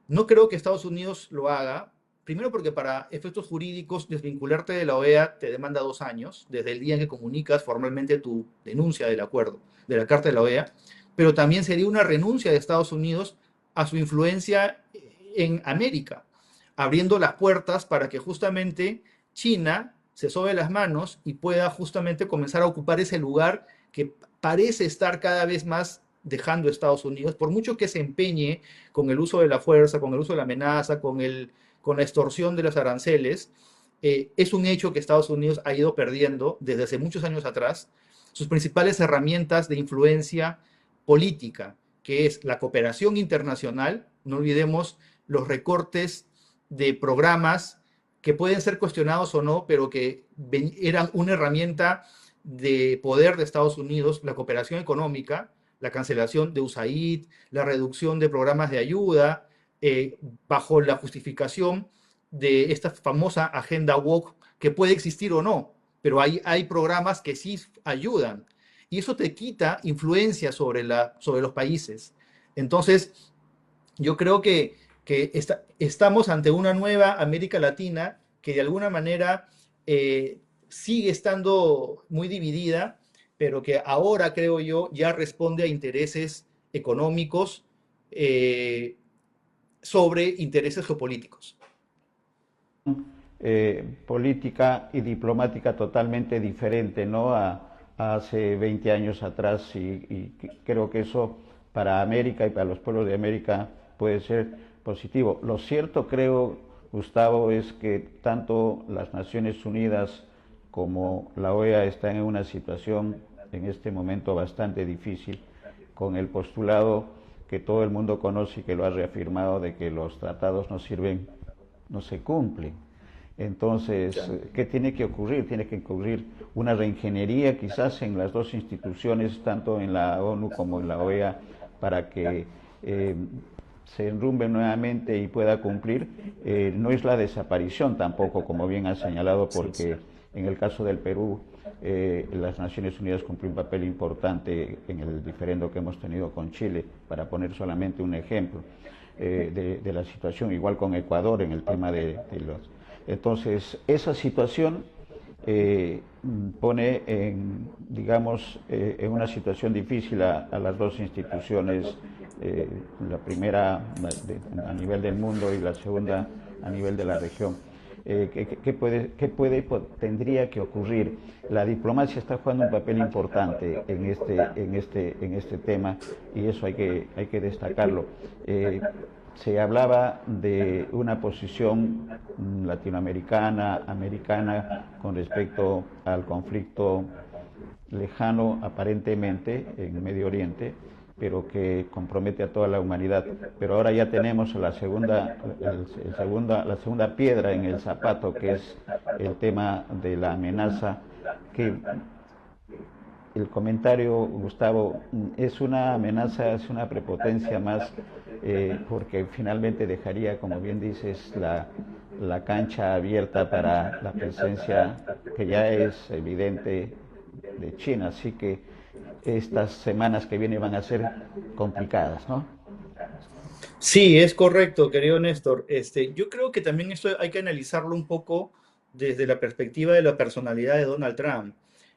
No creo que Estados Unidos lo haga, primero porque para efectos jurídicos desvincularte de la OEA te demanda 2 años, desde el día en que comunicas formalmente tu denuncia del acuerdo, de la Carta de la OEA, pero también sería una renuncia de Estados Unidos a su influencia en América, abriendo las puertas para que justamente China se sobe las manos y pueda justamente comenzar a ocupar ese lugar que parece estar cada vez más dejando Estados Unidos, por mucho que se empeñe con el uso de la fuerza, con el uso de la amenaza, con la extorsión de los aranceles, es un hecho que Estados Unidos ha ido perdiendo desde hace muchos años atrás sus principales herramientas de influencia política, que es la cooperación internacional. No olvidemos los recortes de programas que pueden ser cuestionados o no, pero que eran una herramienta de poder de Estados Unidos, la cooperación económica, la cancelación de USAID, la reducción de programas de ayuda, bajo la justificación de esta famosa agenda woke que puede existir o no, pero hay programas que sí ayudan y eso te quita influencia sobre los países. Entonces, yo creo que estamos ante una nueva América Latina que de alguna manera sigue estando muy dividida, pero que ahora, creo yo, ya responde a intereses económicos sobre intereses geopolíticos. Política y diplomática totalmente diferente, ¿no? A hace 20 años atrás y creo que eso para América y para los pueblos de América puede ser positivo. Lo cierto, creo, Gustavo, es que tanto las Naciones Unidas como la OEA están en una situación en este momento bastante difícil, con el postulado que todo el mundo conoce y que lo ha reafirmado de que los tratados no sirven, no se cumplen. Entonces, ¿qué tiene que ocurrir? Tiene que ocurrir una reingeniería quizás en las dos instituciones, tanto en la ONU como en la OEA, para que se enrumbe nuevamente y pueda cumplir. No es la desaparición tampoco, como bien ha señalado, porque en el caso del Perú, las Naciones Unidas cumplió un papel importante en el diferendo que hemos tenido con Chile, para poner solamente un ejemplo de la situación, igual con Ecuador en el tema de los... Entonces, esa situación pone en, digamos, en una situación difícil a las dos instituciones, la primera a nivel del mundo y la segunda a nivel de la región. ¿Qué tendría que ocurrir? La diplomacia está jugando un papel importante en este tema y eso hay que destacarlo. Se hablaba de una posición latinoamericana, americana, con respecto al conflicto lejano aparentemente en Medio Oriente, pero que compromete a toda la humanidad. Pero ahora ya tenemos la segunda piedra en el zapato, que es el tema de la amenaza, que el comentario, Gustavo, es una amenaza, es una prepotencia más, porque finalmente dejaría, como bien dices, la cancha abierta para la presencia que ya es evidente de China. Así que estas semanas que vienen van a ser complicadas, ¿no? Sí, es correcto, querido Néstor. Yo creo que también esto hay que analizarlo un poco desde la perspectiva de la personalidad de Donald Trump.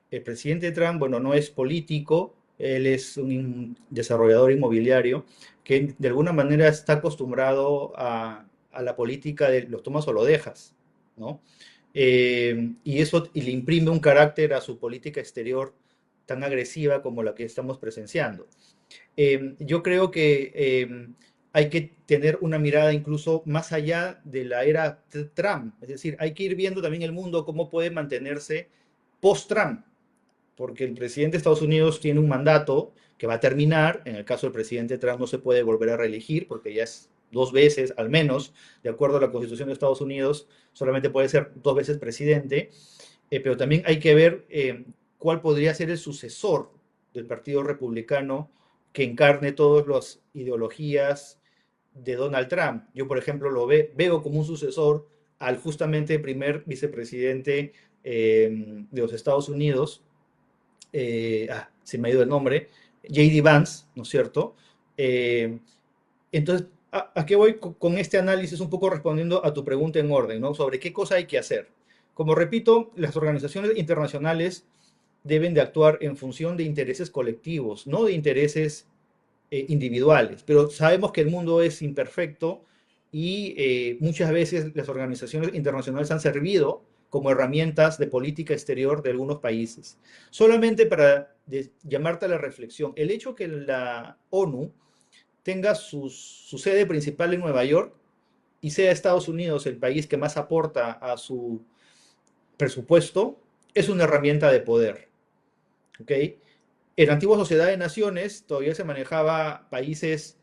El presidente Trump, bueno, no es político, él es un desarrollador inmobiliario que de alguna manera está acostumbrado a la política de los tomas o lo dejas, ¿no? Y eso y le imprime un carácter a su política exterior tan agresiva como la que estamos presenciando. Yo creo que hay que tener una mirada incluso más allá de la era Trump, es decir, hay que ir viendo también el mundo cómo puede mantenerse post-Trump, porque el presidente de Estados Unidos tiene un mandato que va a terminar, en el caso del presidente Trump no se puede volver a reelegir porque ya es 2 veces al menos, de acuerdo a la Constitución de Estados Unidos, solamente puede ser 2 veces presidente, pero también hay que ver cuál podría ser el sucesor del Partido Republicano que encarne todas las ideologías de Donald Trump. Yo, por ejemplo, veo como un sucesor al justamente primer vicepresidente de los Estados Unidos, se me ha ido el nombre, J.D. Vance, ¿no es cierto? Entonces, ¿a qué voy con este análisis? Un poco respondiendo a tu pregunta en orden, ¿no? Sobre qué cosa hay que hacer. Como repito, las organizaciones internacionales deben de actuar en función de intereses colectivos, no de intereses individuales. Pero sabemos que el mundo es imperfecto y muchas veces las organizaciones internacionales han servido como herramientas de política exterior de algunos países. Solamente para de llamarte a la reflexión. El hecho que la ONU tenga su sede principal en Nueva York y sea Estados Unidos el país que más aporta a su presupuesto, es una herramienta de poder. ¿Ok? En la antigua Sociedad de Naciones todavía se manejaba países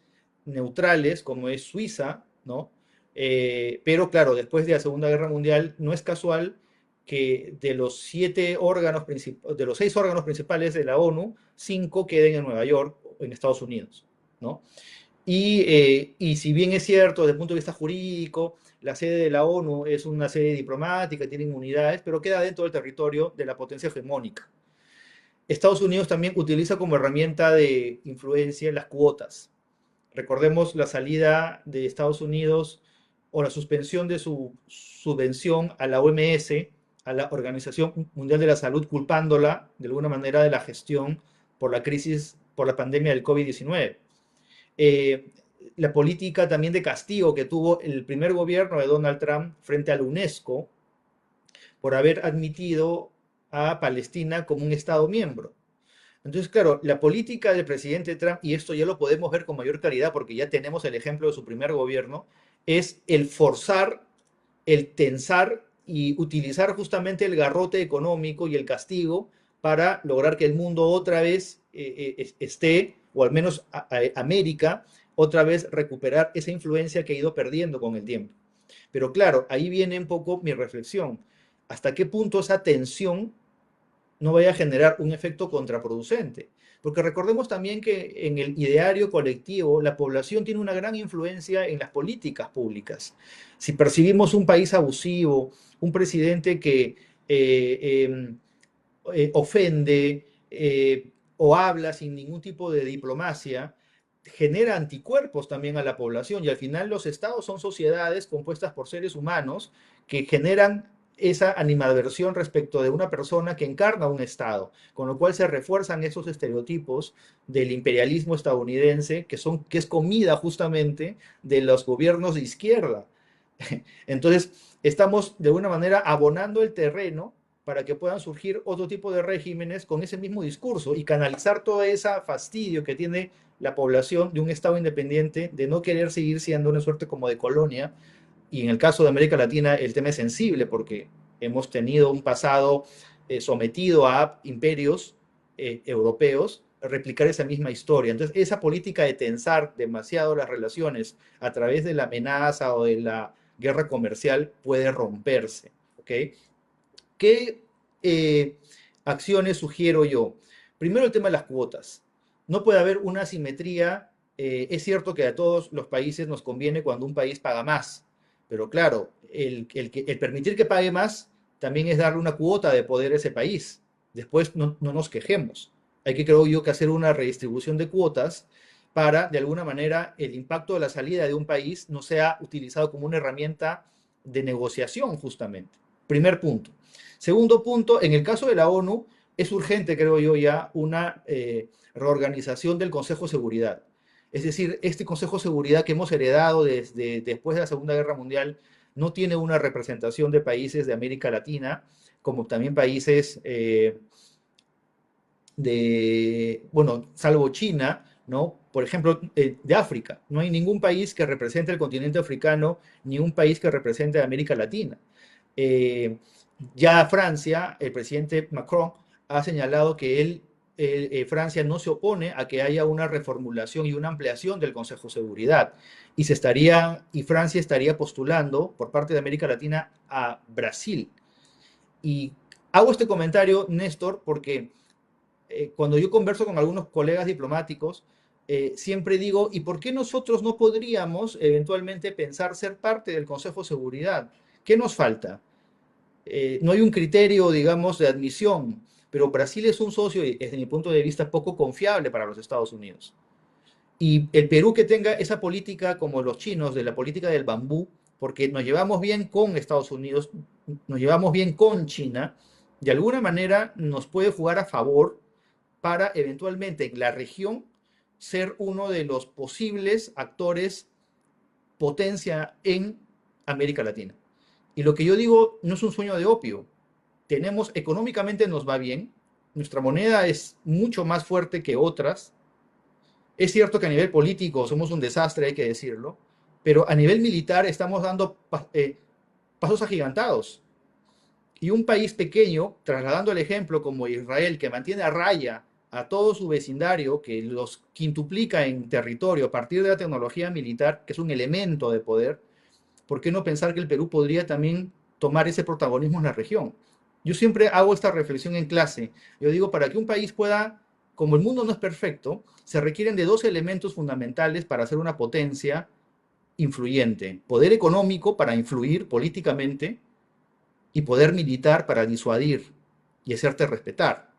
neutrales, como es Suiza, ¿no? Pero claro, después de la Segunda Guerra Mundial, no es casual que de los 6 órganos principales de la ONU, 5 queden en Nueva York, en Estados Unidos, ¿no? Y si bien es cierto, desde el punto de vista jurídico, la sede de la ONU es una sede diplomática, tiene inmunidades, pero queda dentro del territorio de la potencia hegemónica. Estados Unidos también utiliza como herramienta de influencia las cuotas. Recordemos la salida de Estados Unidos o la suspensión de su subvención a la OMS, a la Organización Mundial de la Salud, culpándola de alguna manera de la gestión por la crisis, por la pandemia del COVID-19. Eh, la política también de castigo que tuvo el primer gobierno de Donald Trump frente a la UNESCO por haber admitido a Palestina como un Estado miembro. Entonces, claro, la política del presidente Trump, y esto ya lo podemos ver con mayor claridad porque ya tenemos el ejemplo de su primer gobierno, es el forzar, el tensar y utilizar justamente el garrote económico y el castigo para lograr que el mundo otra vez esté, o al menos América, otra vez recuperar esa influencia que ha ido perdiendo con el tiempo. Pero claro, ahí viene un poco mi reflexión. ¿Hasta qué punto esa tensión no vaya a generar un efecto contraproducente? Porque recordemos también que en el ideario colectivo la población tiene una gran influencia en las políticas públicas. Si percibimos un país abusivo, un presidente que ofende o habla sin ningún tipo de diplomacia, genera anticuerpos también a la población y al final los estados son sociedades compuestas por seres humanos que generan esa animadversión respecto de una persona que encarna un estado, con lo cual se refuerzan esos estereotipos del imperialismo estadounidense que es comida justamente de los gobiernos de izquierda. Entonces, estamos de alguna manera abonando el terreno para que puedan surgir otro tipo de regímenes con ese mismo discurso y canalizar todo ese fastidio que tiene la población de un Estado independiente, de no querer seguir siendo una suerte como de colonia. Y en el caso de América Latina el tema es sensible porque hemos tenido un pasado sometido a imperios europeos, replicar esa misma historia. Entonces, esa política de tensar demasiado las relaciones a través de la amenaza o de la guerra comercial puede romperse. ¿Ok? ¿Qué acciones sugiero yo? Primero, el tema de las cuotas. No puede haber una asimetría. Es cierto que a todos los países nos conviene cuando un país paga más, pero claro, el permitir que pague más también es darle una cuota de poder a ese país. Después no nos quejemos. Hay que, creo yo, que hacer una redistribución de cuotas para, de alguna manera, el impacto de la salida de un país no sea utilizado como una herramienta de negociación, justamente. Primer punto. Segundo punto, en el caso de la ONU, es urgente, creo yo, ya una reorganización del Consejo de Seguridad. Es decir, este Consejo de Seguridad que hemos heredado desde después de la Segunda Guerra Mundial no tiene una representación de países de América Latina, como también países bueno, salvo China, ¿no? Por ejemplo, de África. No hay ningún país que represente el continente africano, ni un país que represente a América Latina. Eh, ya Francia, el presidente Macron ha señalado que Francia no se opone a que haya una reformulación y una ampliación del Consejo de Seguridad. Y Francia estaría postulando por parte de América Latina a Brasil. Y hago este comentario, Néstor, porque cuando yo converso con algunos colegas diplomáticos, siempre digo, ¿y por qué nosotros no podríamos eventualmente pensar ser parte del Consejo de Seguridad? ¿Qué nos falta? No hay un criterio, digamos, de admisión, pero Brasil es un socio, desde mi punto de vista, poco confiable para los Estados Unidos. Y el Perú que tenga esa política como los chinos, de la política del bambú, porque nos llevamos bien con Estados Unidos, nos llevamos bien con China, de alguna manera nos puede jugar a favor para eventualmente en la región ser uno de los posibles actores potencia en América Latina. Y lo que yo digo no es un sueño de opio. Económicamente nos va bien, nuestra moneda es mucho más fuerte que otras. Es cierto que a nivel político somos un desastre, hay que decirlo, pero a nivel militar estamos dando pasos agigantados. Y un país pequeño, trasladando el ejemplo como Israel, que mantiene a raya a todo su vecindario, que los quintuplica en territorio a partir de la tecnología militar, que es un elemento de poder, ¿por qué no pensar que el Perú podría también tomar ese protagonismo en la región? Yo siempre hago esta reflexión en clase. Yo digo, para que un país pueda, como el mundo no es perfecto, se requieren de dos elementos fundamentales para ser una potencia influyente. Poder económico para influir políticamente y poder militar para disuadir y hacerte respetar.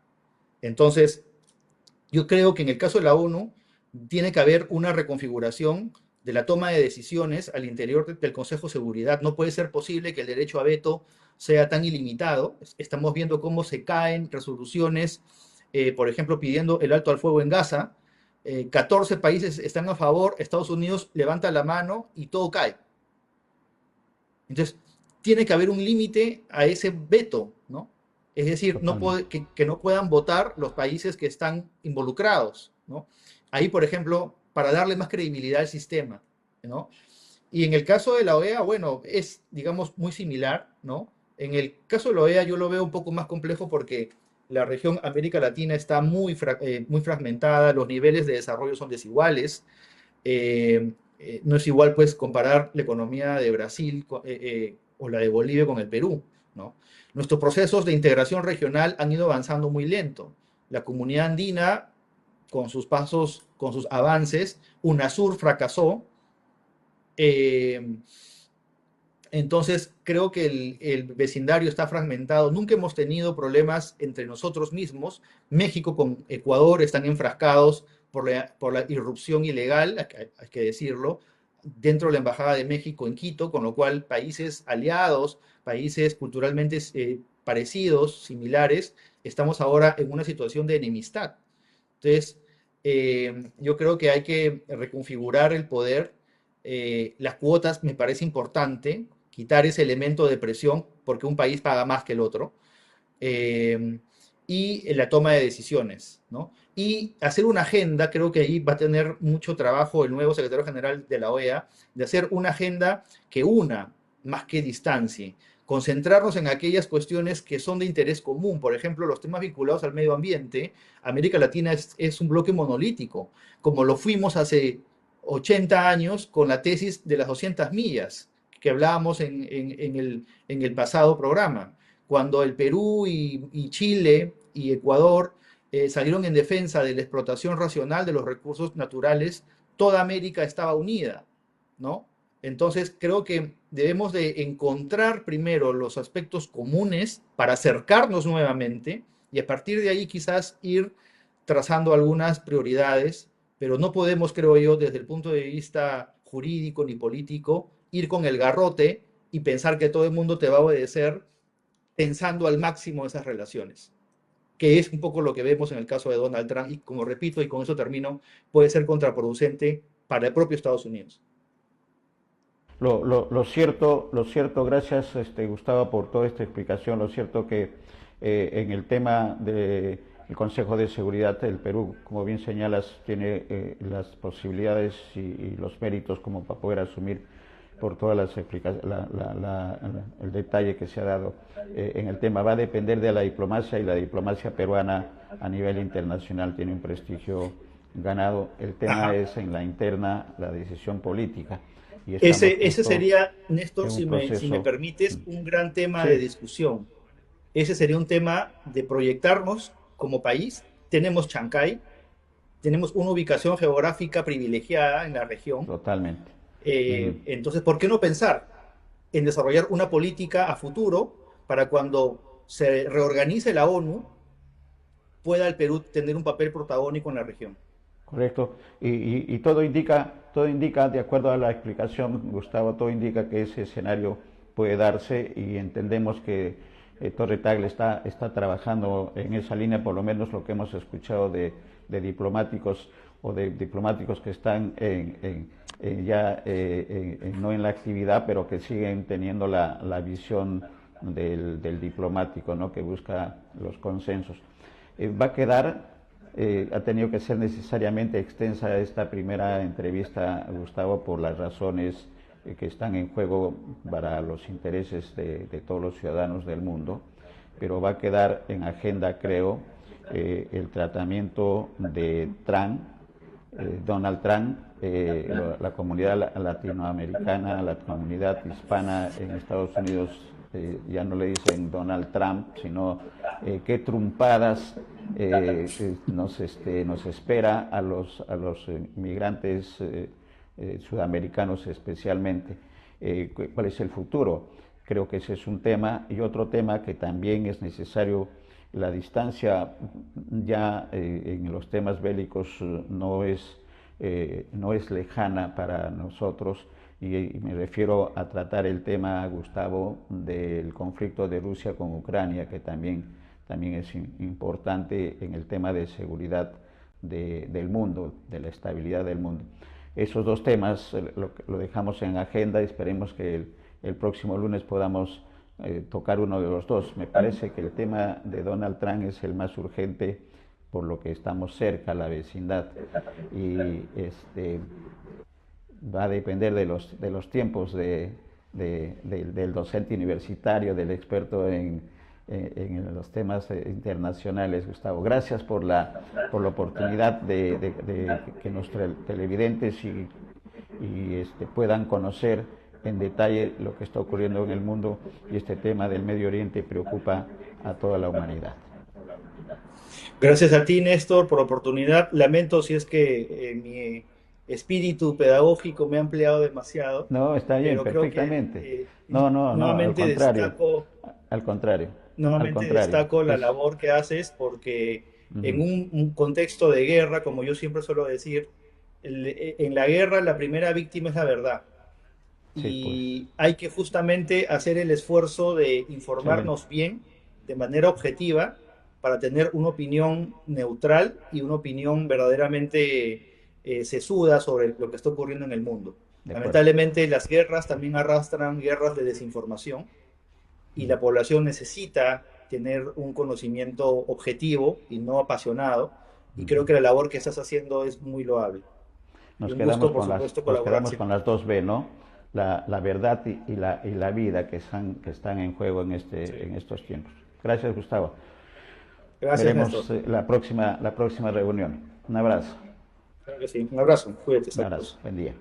Entonces, yo creo que en el caso de la ONU tiene que haber una reconfiguración de la toma de decisiones al interior del Consejo de Seguridad. No puede ser posible que el derecho a veto sea tan ilimitado. Estamos viendo cómo se caen resoluciones, por ejemplo, pidiendo el alto al fuego en Gaza. 14 países están a favor, Estados Unidos levanta la mano y todo cae. Entonces, tiene que haber un límite a ese veto, ¿no? Es decir, Totalmente. que no puedan votar los países que están involucrados, ¿no? Ahí, por ejemplo, para darle más credibilidad al sistema, ¿no? Y en el caso de la OEA, bueno, es, digamos, muy similar, ¿no? En el caso de la OEA yo lo veo un poco más complejo porque la región América Latina está muy fragmentada, los niveles de desarrollo son desiguales, no es igual pues comparar la economía de Brasil o la de Bolivia con el Perú, ¿no? Nuestros procesos de integración regional han ido avanzando muy lento. La comunidad andina, con sus pasos, con sus avances, UNASUR fracasó. Eh, entonces, creo que el vecindario está fragmentado. Nunca hemos tenido problemas entre nosotros mismos. México con Ecuador están enfrascados por la irrupción ilegal, hay que decirlo, dentro de la Embajada de México en Quito, con lo cual países aliados, países culturalmente parecidos, similares, estamos ahora en una situación de enemistad. Entonces, yo creo que hay que reconfigurar el poder. Las cuotas me parece importante, quitar ese elemento de presión porque un país paga más que el otro, eh, y la toma de decisiones, ¿no? Y hacer una agenda, creo que ahí va a tener mucho trabajo el nuevo secretario general de la OEA, de hacer una agenda que una más que distancie, concentrarnos en aquellas cuestiones que son de interés común, por ejemplo, los temas vinculados al medio ambiente. América Latina es un bloque monolítico, como lo fuimos hace 80 años con la tesis de las 200 millas que hablábamos en el pasado programa, cuando el Perú y Chile y Ecuador salieron en defensa de la explotación racional de los recursos naturales, toda América estaba unida, ¿no? Entonces creo que debemos de encontrar primero los aspectos comunes para acercarnos nuevamente y a partir de ahí quizás ir trazando algunas prioridades, pero no podemos, creo yo, desde el punto de vista jurídico ni político, ir con el garrote y pensar que todo el mundo te va a obedecer pensando al máximo esas relaciones, que es un poco lo que vemos en el caso de Donald Trump y como repito y con eso termino, puede ser contraproducente para el propio Estados Unidos. Lo cierto, gracias Gustavo por toda esta explicación. Lo cierto que en el tema del Consejo de Seguridad del Perú, como bien señalas, tiene las posibilidades y los méritos como para poder asumir por todas las el detalle que se ha dado en el tema. Va a depender de la diplomacia y la diplomacia peruana a nivel internacional tiene un prestigio ganado. El tema Ajá. es en la interna, la decisión política y estamos Ese justo sería, Néstor, en un si me proceso. permites, un gran tema de Sí, discusión. Ese sería un tema de proyectarnos como país. Tenemos Chancay, tenemos una ubicación geográfica privilegiada en la región. totalmente. Ujú. Entonces, ¿por qué no pensar en desarrollar una política a futuro para cuando se reorganice la ONU, pueda el Perú tener un papel protagónico en la región? Correcto. Y todo indica, de acuerdo a la explicación, Gustavo, todo indica que ese escenario puede darse y entendemos que Torre Tagle está trabajando en esa línea, por lo menos lo que hemos escuchado de diplomáticos o de diplomáticos que están ya no en la actividad, pero que siguen teniendo la visión del diplomático, ¿no? Que busca los consensos. Va a quedar, ha tenido que ser necesariamente extensa esta primera entrevista, Gustavo, por las razones que están en juego para los intereses de todos los ciudadanos del mundo, pero va a quedar en agenda, creo, el tratamiento de Trump, Donald Trump, la comunidad latinoamericana, la comunidad hispana en Estados Unidos, ya no le dicen Donald Trump, sino qué trumpadas nos espera a los migrantes sudamericanos especialmente, cuál es el futuro. Creo que ese es un tema, y otro tema que también es necesario. La distancia ya en los temas bélicos no es lejana para nosotros, y me refiero a tratar el tema, Gustavo, del conflicto de Rusia con Ucrania, que también es importante en el tema de seguridad del mundo, de la estabilidad del mundo. Esos dos temas lo dejamos en agenda y esperemos que el próximo lunes podamos tocar uno de los dos. Me parece que el tema de Donald Trump es el más urgente, por lo que estamos cerca, la vecindad, y va a depender de los tiempos del docente universitario, del experto en los temas internacionales. Gustavo, gracias por la oportunidad de que nuestros televidentes puedan conocer en detalle lo que está ocurriendo en el mundo, y este tema del Medio Oriente preocupa a toda la humanidad. Gracias a ti, Néstor, por la oportunidad. Lamento si es que mi espíritu pedagógico me ha empleado demasiado. No, está bien, pero perfectamente. Creo que, No, al nuevamente contrario. destaco, Al contrario. nuevamente destaco la labor que haces, porque en un contexto de guerra, como yo siempre suelo decir, en la guerra la primera víctima es la verdad. Y sí, pues, hay que justamente hacer el esfuerzo de informarnos bien, de manera objetiva, para tener una opinión neutral y una opinión verdaderamente sesuda sobre lo que está ocurriendo en el mundo. Lamentablemente las guerras también arrastran guerras de desinformación, y la población necesita tener un conocimiento objetivo y no apasionado, y creo que la labor que estás haciendo es muy loable. Nos Y un quedamos gusto, por supuesto, colaborar con siempre. las dos B, ¿no? La verdad y la vida que están en juego en estos tiempos. Gracias, Gustavo. Gracias, Veremos Néstor. la próxima reunión. Un abrazo. Claro que sí. Un abrazo. Cuídate. Un abrazo. Buen día.